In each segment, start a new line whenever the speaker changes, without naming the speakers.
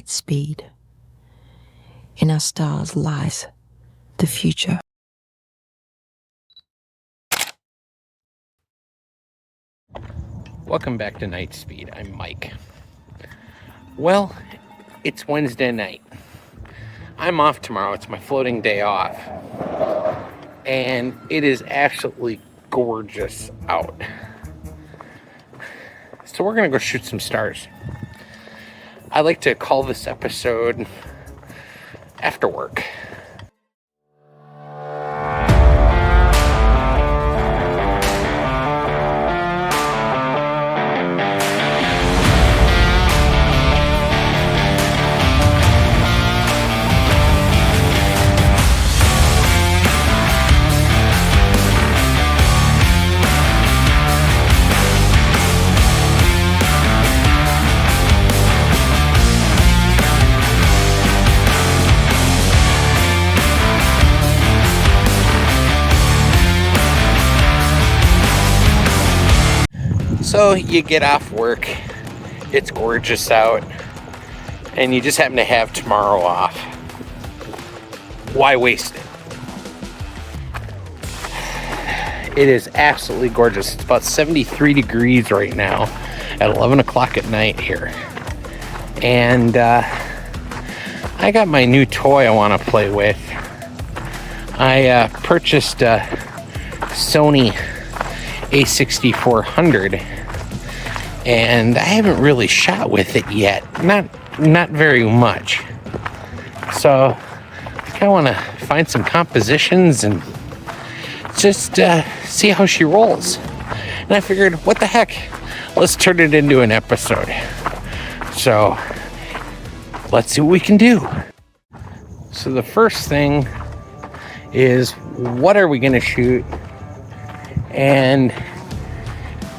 NiteZpeed. In our stars lies the future.
Welcome back to NiteZpeed. I'm Mike. Well, it's Wednesday night. I'm off tomorrow. It's my floating day off. And it is absolutely gorgeous out. So we're going to go shoot some stars. I like to call this episode After Work. So you get off work, it's gorgeous out, and you just happen to have tomorrow off. Why waste it? It is absolutely gorgeous. It's about 73 degrees right now at 11 o'clock at night here. And I got my new toy I want to play with. I purchased a Sony a6400. And I haven't really shot with it yet. Not very much. So I kind of want to find some compositions and just see how she rolls. And I figured, what the heck? Let's turn it into an episode. So let's see what we can do. So the first thing is, what are we going to shoot? And,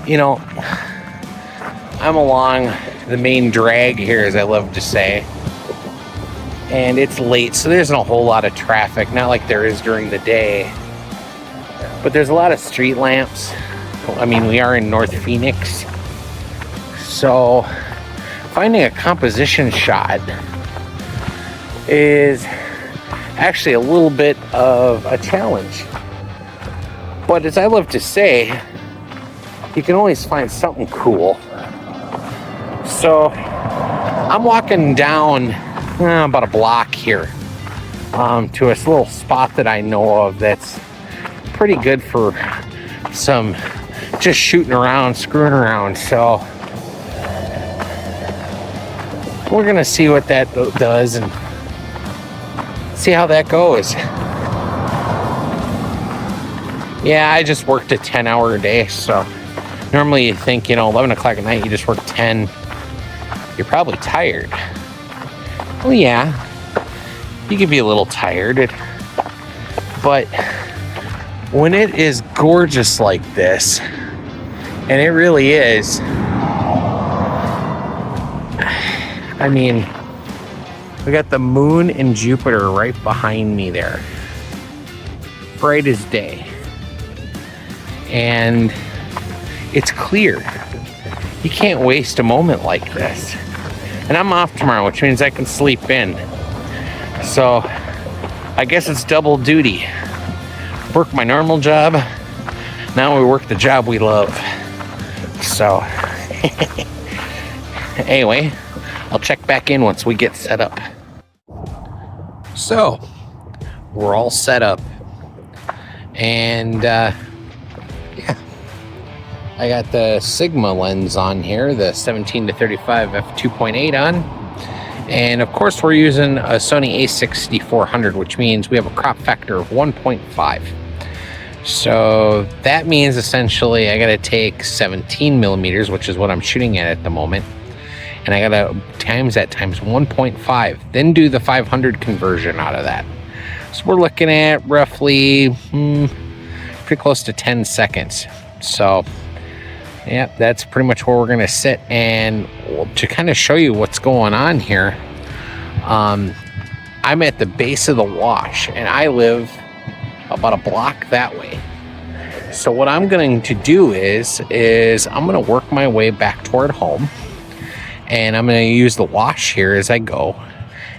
you know, I'm along the main drag here, as I love to say, and it's late, so there isn't a whole lot of traffic, not like there is during the day, but there's a lot of street lamps. I mean, we are in North Phoenix, so finding a composition shot is actually a little bit of a challenge. But as I love to say, you can always find something cool. So I'm walking down about a block here to a little spot that I know of that's pretty good for some just shooting around, screwing around. So we're gonna see what that does and see how that goes. Yeah, I just worked a 10-hour day, so normally you think, 11 o'clock at night, you just work 10. You're probably tired. Well, yeah, you can be a little tired, but when it is gorgeous like this, and it really is, I mean, we got the moon and Jupiter right behind me there, bright as day, and it's clear. You can't waste a moment like this. And I'm off tomorrow, which means I can sleep in. So I guess it's double duty. Work my normal job. Now we work the job we love. So anyway, I'll check back in once we get set up. So we're all set up. And yeah. I got the Sigma lens on here, the 17-35 f2.8 on, and of course we're using a Sony a6400, which means we have a crop factor of 1.5. So that means essentially I gotta take 17 millimeters, which is what I'm shooting at the moment, and I gotta times that times 1.5, then do the 500 conversion out of that. So we're looking at roughly pretty close to 10 seconds. So yeah, that's pretty much where we're going to sit. And to kind of show you what's going on here, I'm at the base of the wash, and I live about a block that way. So what I'm going to do is I'm going to work my way back toward home, And I'm going to use the wash here as I go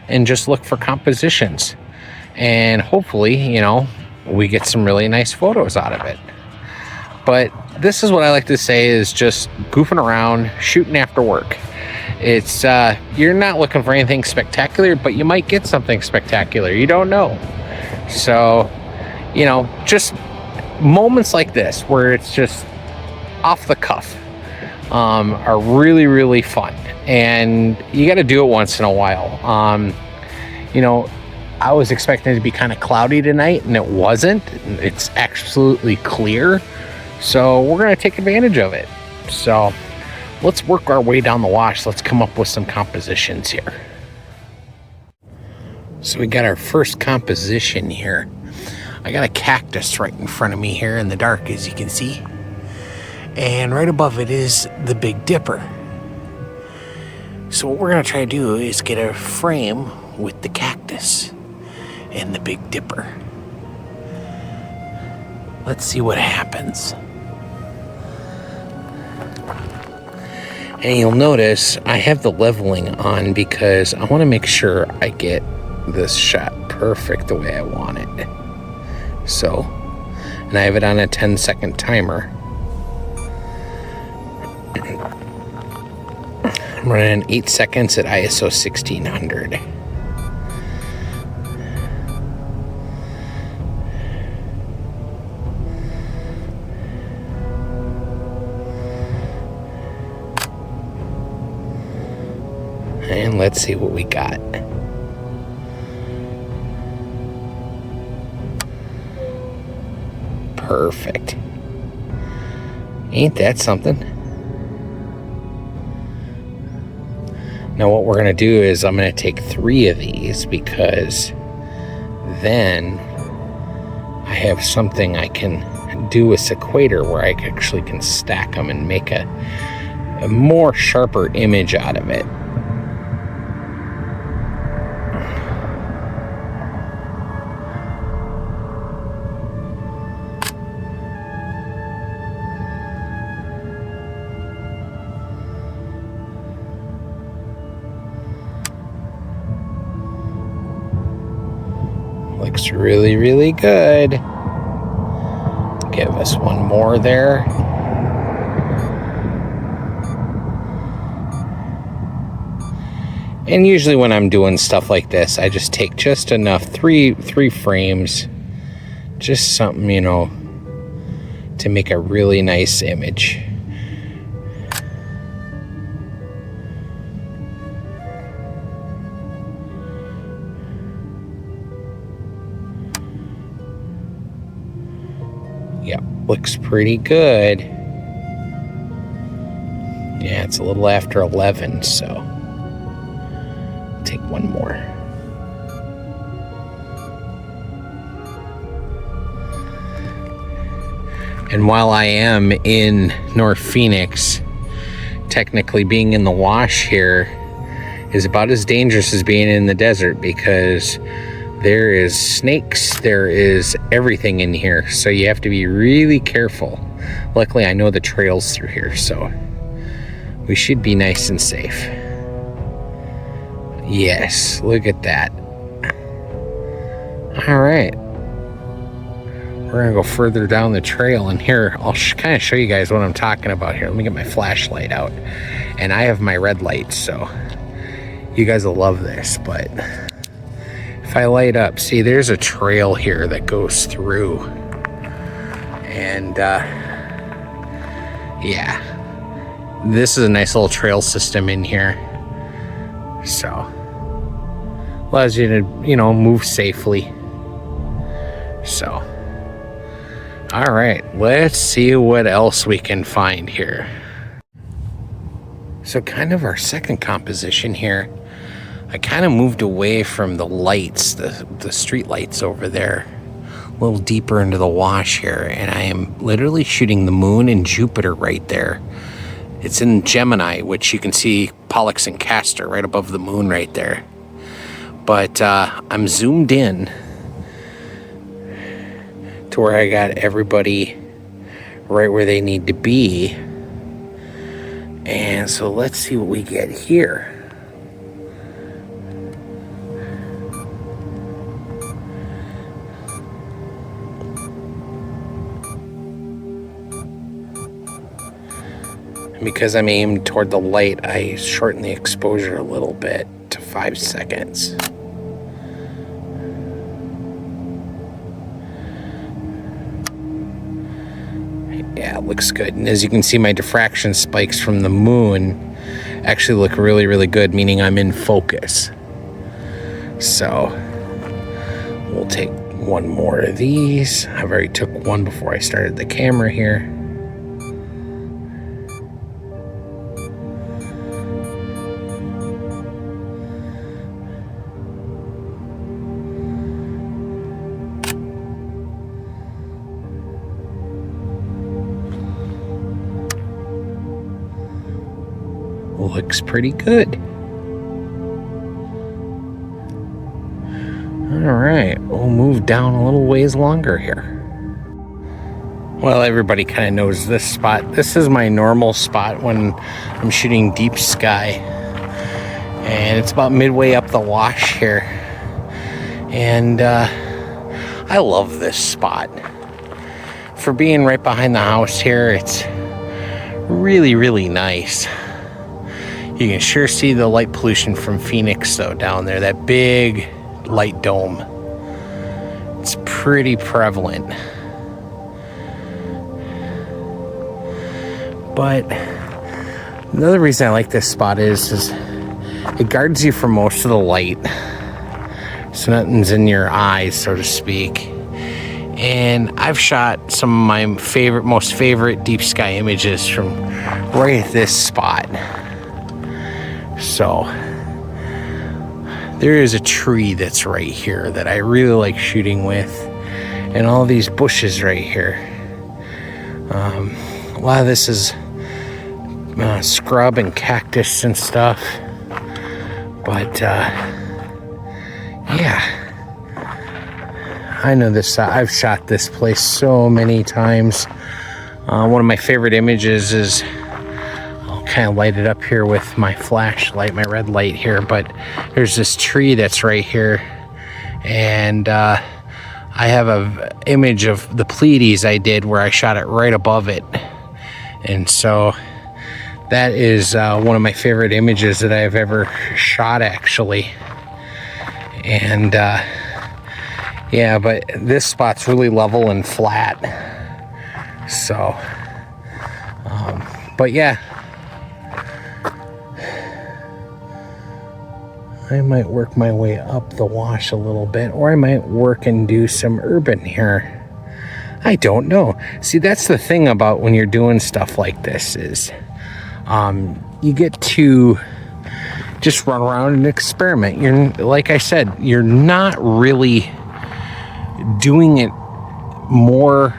and just look for compositions. And hopefully, you know, we get some really nice photos out of it. But this is what I like to say is just goofing around, shooting after work. It's, you're not looking for anything spectacular, but you might get something spectacular. You don't know. So, you know, just moments like this where it's just off the cuff are really, really fun. And you got to do it once in a while. You know, I was expecting it to be kind of cloudy tonight, and it wasn't. It's absolutely clear. So we're going to take advantage of it. So let's work our way down the wash. Let's come up with some compositions here. So we got our first composition here. I got a cactus right in front of me here in the dark, as you can see. And right above it is the Big Dipper. So what we're going to try to do is get a frame with the cactus and the Big Dipper. Let's see what happens. And you'll notice I have the leveling on because I want to make sure I get this shot perfect the way I want it. So, and I have it on a 10-second timer. I'm running 8 seconds at ISO 1600. And let's see what we got. Perfect. Ain't that something? Now what we're going to do is I'm going to take 3 of these because then I have something I can do a sequator where I actually can stack them and make a more sharper image out of it. Looks really, really good. Give us one more there. And usually when I'm doing stuff like this, I just take just enough, three frames, just something, you know, to make a really nice image. Yep, looks pretty good. Yeah, it's a little after 11, so take one more. And while I am in North Phoenix, technically being in the wash here is about as dangerous as being in the desert because there is snakes, there is everything in here, so you have to be really careful. Luckily, I know the trails through here, so we should be nice and safe. Yes, look at that. All right. We're gonna go further down the trail, and here, I'll kind of show you guys what I'm talking about here. Let me get my flashlight out. And I have my red light, so you guys will love this, but if I light up, see, there's a trail here that goes through. And, yeah. This is a nice little trail system in here. So, allows you to, you know, move safely. So, all right, let's see what else we can find here. So kind of our second composition here, I kind of moved away from the lights, the street lights over there, a little deeper into the wash here, and I am literally shooting the moon and Jupiter right there. It's in Gemini, which you can see Pollux and Castor right above the moon right there. But I'm zoomed in to where I got everybody right where they need to be. And so let's see what we get here. Because I'm aimed toward the light, I shorten the exposure a little bit to 5 seconds. Yeah, it looks good. And as you can see, my diffraction spikes from the moon actually look really, really good, meaning I'm in focus. So we'll take one more of these. I've already took one before I started the camera here. Looks pretty good. All right, we'll move down a little ways longer here. Well, everybody kind of knows this spot. This is my normal spot when I'm shooting deep sky. And it's about midway up the wash here. And I love this spot. For being right behind the house here, it's really, really nice. You can sure see the light pollution from Phoenix though down there, that big light dome. It's pretty prevalent. But another reason I like this spot is it guards you from most of the light. So nothing's in your eyes, so to speak. And I've shot some of my most favorite deep sky images from right at this spot. So there is a tree that's right here that I really like shooting with, and all these bushes right here. A lot of this is scrub and cactus and stuff, but yeah, I know this. I've shot this place so many times. One of my favorite images is, kind of light it up here with my flashlight, my red light here, but there's this tree that's right here, and I have a image of the Pleiades I did where I shot it right above it, and so that is one of my favorite images that I've ever shot, actually. And yeah, but this spot's really level and flat, so but yeah, I might work my way up the wash a little bit, or I might work and do some urban here. I don't know. See, that's the thing about when you're doing stuff like this is you get to just run around and experiment. You're, like I said, you're not really doing it more,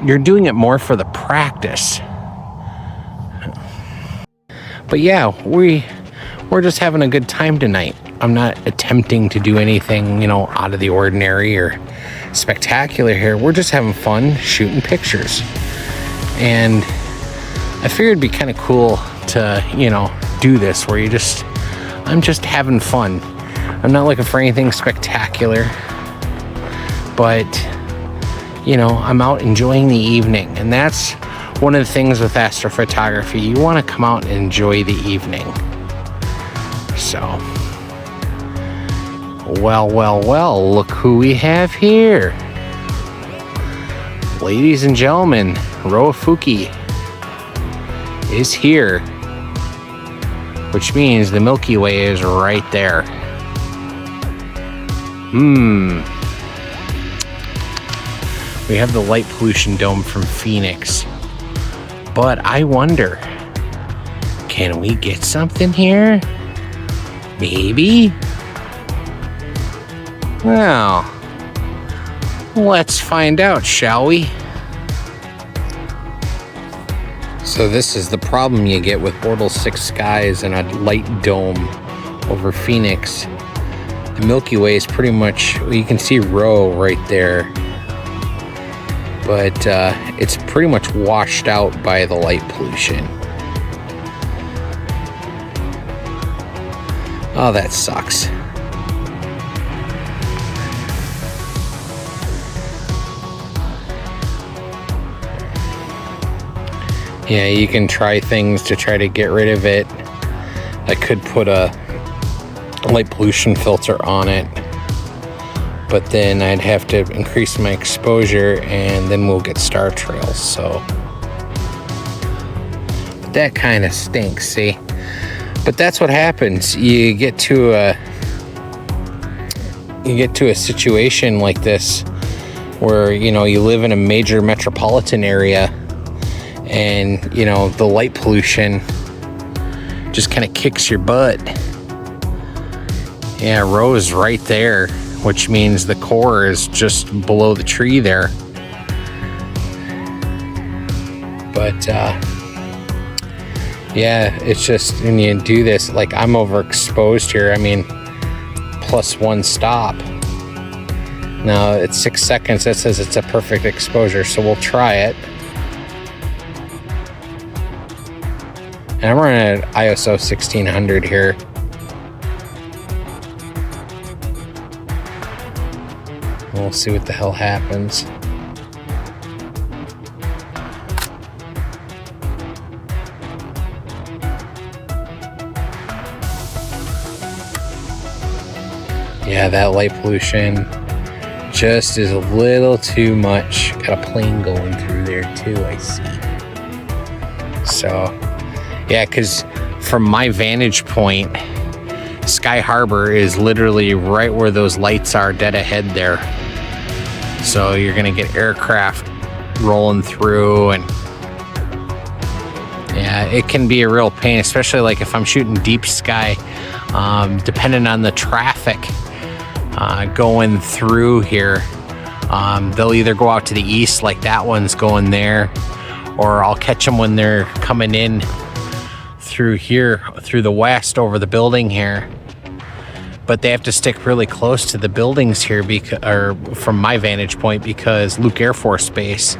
you're doing it more for the practice. But yeah, we're just having a good time tonight. I'm not attempting to do anything, out of the ordinary or spectacular here. We're just having fun shooting pictures. And I figured it'd be kind of cool to, do this where I'm just having fun. I'm not looking for anything spectacular, but, I'm out enjoying the evening. And that's one of the things with astrophotography. You want to come out and enjoy the evening. So, well, look who we have here. Ladies and gentlemen, Roafuki is here, which means the Milky Way is right there. We have the light pollution dome from Phoenix, but I wonder, can we get something here? Maybe? Well, let's find out, shall we? So this is the problem you get with Bortle 6 skies and a light dome over Phoenix. The Milky Way is pretty much, you can see Rho right there, but it's pretty much washed out by the light pollution. Oh, that sucks. Yeah, you can try things to try to get rid of it. I could put a light pollution filter on it, but then I'd have to increase my exposure and then we'll get star trails, so that kind of stinks, see? But that's what happens. You get to a situation like this where, you know, you live in a major metropolitan area and, you know, the light pollution just kind of kicks your butt. Yeah, row's right there, which means the core is just below the tree there. But yeah, it's just when you do this, like I'm overexposed here. I mean, +1 stop. Now it's 6 seconds. That says it's a perfect exposure, so we'll try it. And I'm running at ISO 1600 here. We'll see what the hell happens. Yeah, that light pollution just is a little too much. Got a plane going through there too, I see. So, yeah, because from my vantage point, Sky Harbor is literally right where those lights are, dead ahead there. So you're gonna get aircraft rolling through, and yeah, it can be a real pain, especially like if I'm shooting deep sky, depending on the traffic going through here. They'll either go out to the east, like that one's going there, or I'll catch them when they're coming in through here, through the west over the building here. But they have to stick really close to the buildings here, or from my vantage point, because Luke Air Force Base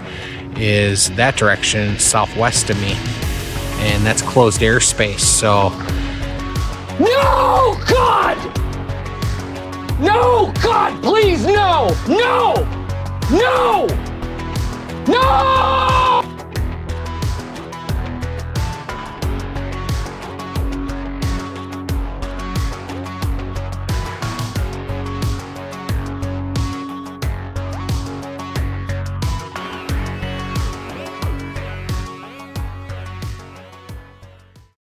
is that direction, southwest of me, and that's closed airspace. So, no, God! No, God, please, no! No! No! No!